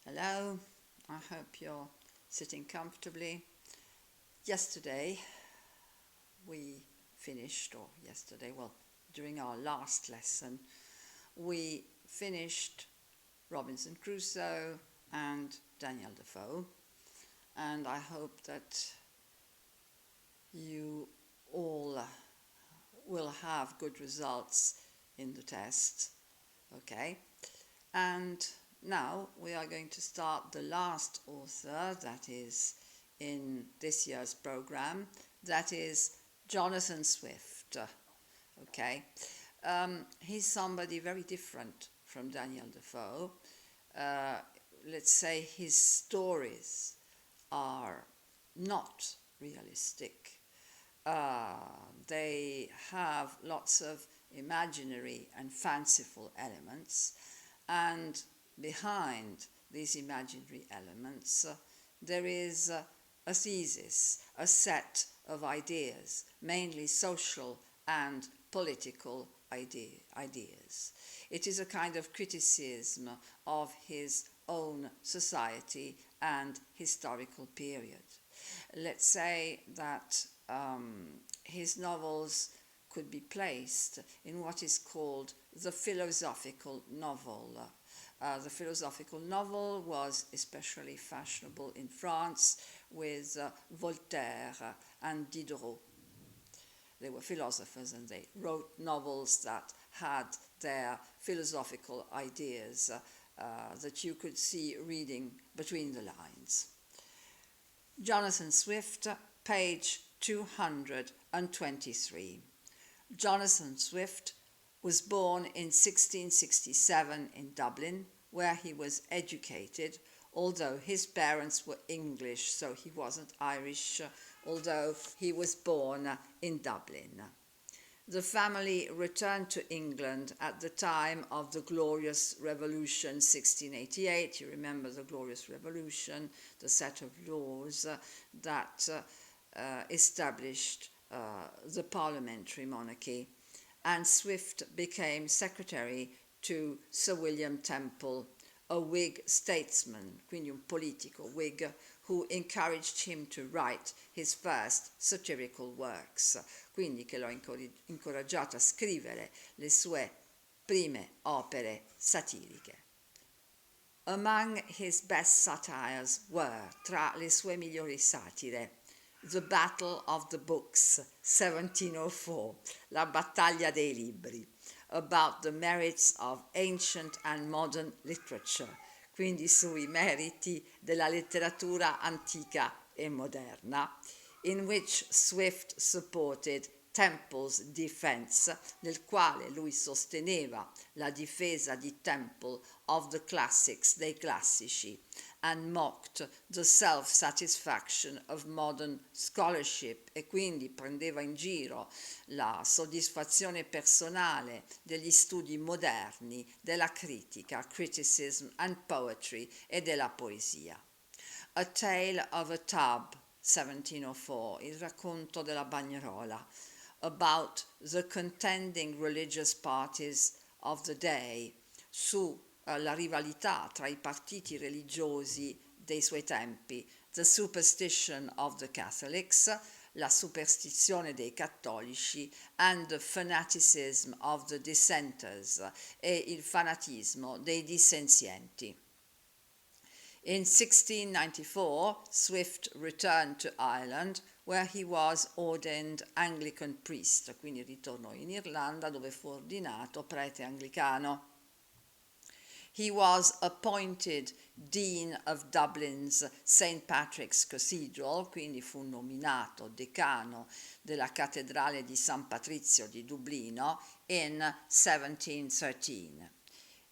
Hello, I hope you're sitting comfortably. Yesterday we finished, or yesterday, well, during our last lesson, we finished Robinson Crusoe and Daniel Defoe, and I hope that you all will have good results in the test, okay? And now we are going to start the last author that is in this year's program, that is Jonathan Swift. Okay, he's somebody very different from Daniel Defoe. Uh, let's say his stories are not realistic. Uh, they have lots of imaginary and fanciful elements, and behind these imaginary elements, there is a thesis, a set of ideas, mainly social and political ideas. It is a kind of criticism of his own society and historical period. Let's say that his novels could be placed in what is called the philosophical novel. The philosophical novel was especially fashionable in France with Voltaire and Diderot. They were philosophers and they wrote novels that had their philosophical ideas that you could see reading between the lines. Jonathan Swift, page 223. Jonathan Swift was born in 1667 in Dublin, where he was educated, although his parents were English, so he wasn't Irish, although he was born in Dublin. The family returned to England at the time of the Glorious Revolution 1688. You remember the Glorious Revolution, the set of laws that established the parliamentary monarchy. And Swift became secretary to Sir William Temple, a Whig statesman, quindi un politico Whig, who encouraged him to write his first satirical works, quindi che lo ha incoraggiato a scrivere le sue prime opere satiriche. Among his best satires were, tra le sue migliori satire, The Battle of the Books, 1704, La battaglia dei libri, about the merits of ancient and modern literature, quindi sui meriti della letteratura antica e moderna, in which Swift supported Temple's defense, nel quale lui sosteneva la difesa di Temple of the classics, dei classici, and mocked the self-satisfaction of modern scholarship, e quindi prendeva in giro la soddisfazione personale degli studi moderni, della critica, criticism and poetry, e della poesia. A Tale of a Tub, 1704, il racconto della bagnerola, about the contending religious parties of the day, su la rivalità tra i partiti religiosi dei suoi tempi, the superstition of the Catholics, la superstizione dei cattolici, and the fanaticism of the dissenters, e il fanatismo dei dissenzienti. In 1694, Swift returned to Ireland, where he was ordained Anglican priest, quindi ritornò in Irlanda dove fu ordinato prete anglicano. He was appointed Dean of Dublin's St. Patrick's Cathedral, quindi fu nominato decano della cattedrale di San Patrizio di Dublino in 1713.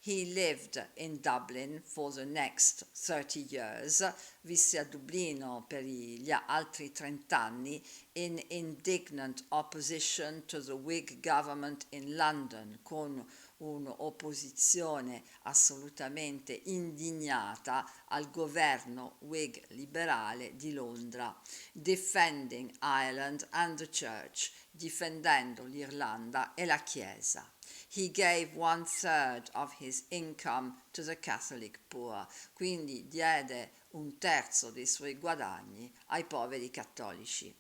He lived in Dublin for the next 30 years, visse a Dublino per gli altri 30 anni, in indignant opposition to the Whig government in London, con un'opposizione assolutamente indignata al governo Whig liberale di Londra, defending Ireland and the Church, difendendo l'Irlanda e la Chiesa. He gave 1/3 of his income to the Catholic poor, quindi diede un terzo dei suoi guadagni ai poveri cattolici.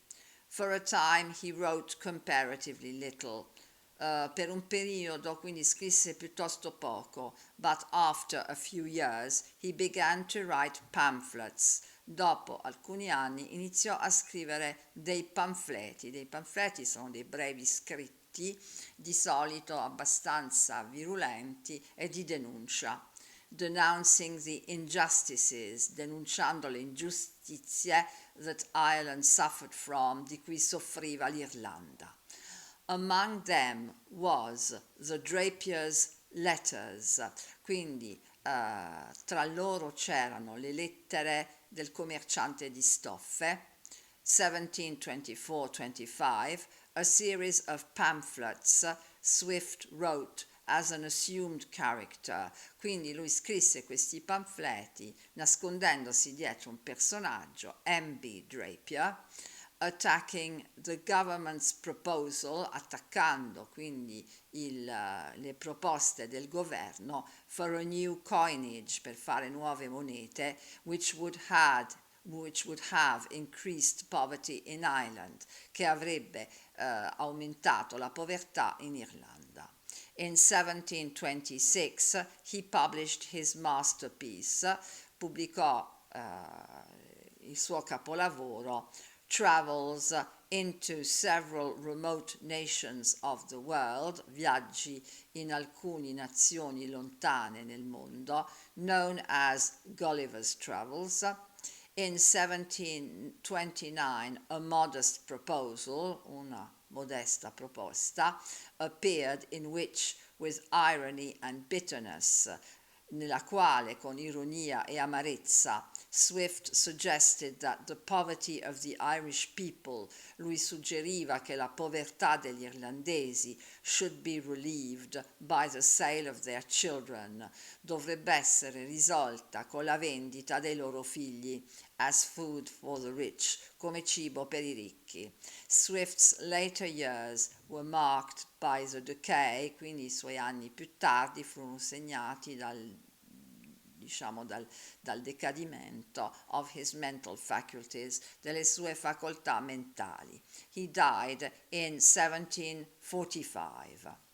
For a time he wrote comparatively little. Per un periodo quindi scrisse piuttosto poco, but after a few years he began to write pamphlets. Dopo alcuni anni iniziò a scrivere dei pamfleti. Dei pamfleti sono dei brevi scritti, di solito abbastanza virulenti e di denuncia. Denouncing the injustices, denunciando le ingiustizie that Ireland suffered from, di cui soffriva l'Irlanda. Among them was the Drapier's Letters, quindi tra loro c'erano le lettere del commerciante di stoffe, 1724-25, a series of pamphlets Swift wrote as an assumed character, quindi lui scrisse questi pamfleti nascondendosi dietro un personaggio, M.B. Drapier, attacking the government's proposal, attaccando quindi le proposte del governo for a new coinage, per fare nuove monete, which would have increased poverty in Ireland, che avrebbe aumentato la povertà in Irlanda. In 1726 he published his masterpiece, pubblicò il suo capolavoro Travels into several remote nations of the world, viaggi in alcune nazioni lontane nel mondo, known as Gulliver's Travels. In 1729 a modest proposal, una modesta proposta, appeared in which, with irony and bitterness, nella quale con ironia e amarezza Swift suggested that the poverty of the Irish people, lui suggeriva che la povertà degli irlandesi should be relieved by the sale of their children, dovrebbe essere risolta con la vendita dei loro figli, as food for the rich, come cibo per i ricchi. Swift's later years were marked by the decay, quindi i suoi anni più tardi furono segnati dal decadimento of his mental faculties, delle sue facoltà mentali. He died in 1745.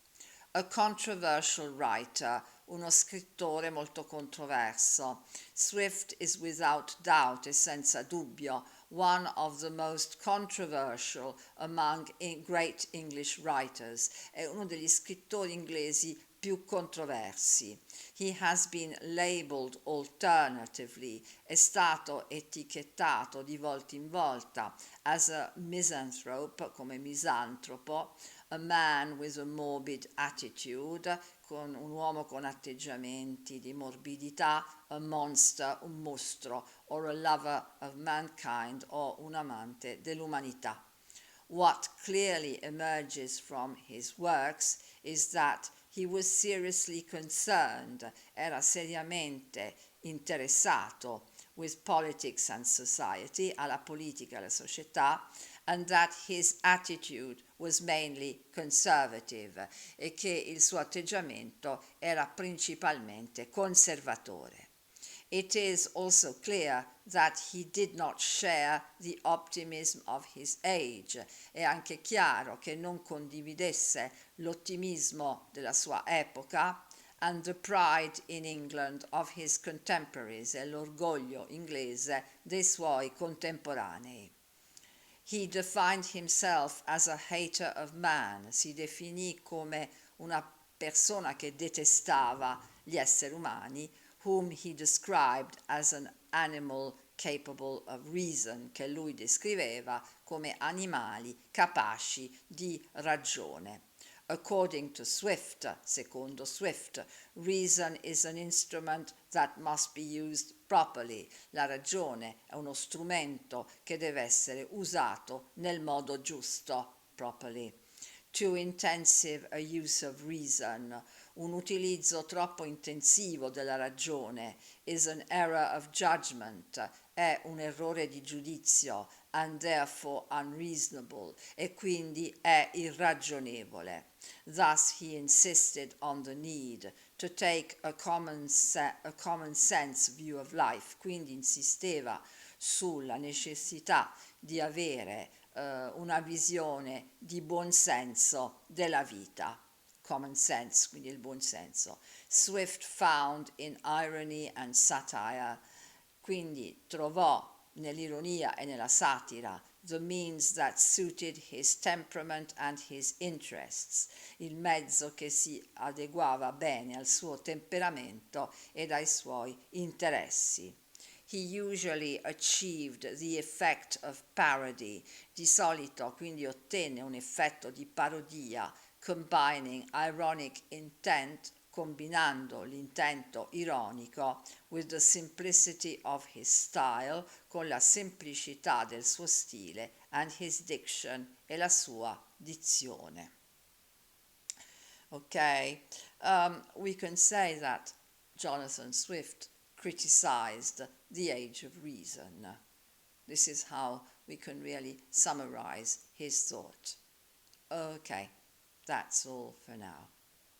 A controversial writer, uno scrittore molto controverso. Swift is without doubt e senza dubbio one of the most controversial among great English writers, è uno degli scrittori inglesi più controversi. He has been labeled alternatively, è stato etichettato di volta in volta as a misanthrope, come misantropo, a man with a morbid attitude, con un uomo con atteggiamenti di morbidità, a monster, un mostro, or a lover of mankind, o un amante dell'umanità. What clearly emerges from his works is that he was seriously concerned, era seriamente interessato with politics and society, alla politica e alla società, and that his attitude was mainly conservative, e che il suo atteggiamento era principalmente conservatore. It is also clear that he did not share the optimism of his age. È anche chiaro che non condividesse l'ottimismo della sua epoca and the pride in England of his contemporaries, e l'orgoglio inglese dei suoi contemporanei. He defined himself as a hater of man, si definì come una persona che detestava gli esseri umani, whom he described as an animal capable of reason, che lui descriveva come animali capaci di ragione. According to Swift, secondo Swift, reason is an instrument that must be used properly. La ragione è uno strumento che deve essere usato nel modo giusto, properly. Too intensive a use of reason, Un utilizzo troppo intensivo della ragione is an error of judgment, è un errore di giudizio, and therefore unreasonable, e quindi è irragionevole. Thus he insisted on the need to take a common sense view of life, quindi insisteva sulla necessità di avere una visione di buon senso della vita. Common sense, quindi il buon senso. Swift found in irony and satire, quindi trovò nell'ironia e nella satira the means that suited his temperament and his interests, il mezzo che si adeguava bene al suo temperamento ed ai suoi interessi. He usually achieved the effect of parody, di solito quindi ottenne un effetto di parodia, combining ironic intent, combinando l'intento ironico with the simplicity of his style, con la semplicità del suo stile, and his diction, e la sua dizione. Okay, we can say that Jonathan Swift criticized the Age of Reason. This is how we can really summarize his thought. Okay, that's all for now.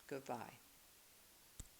Goodbye.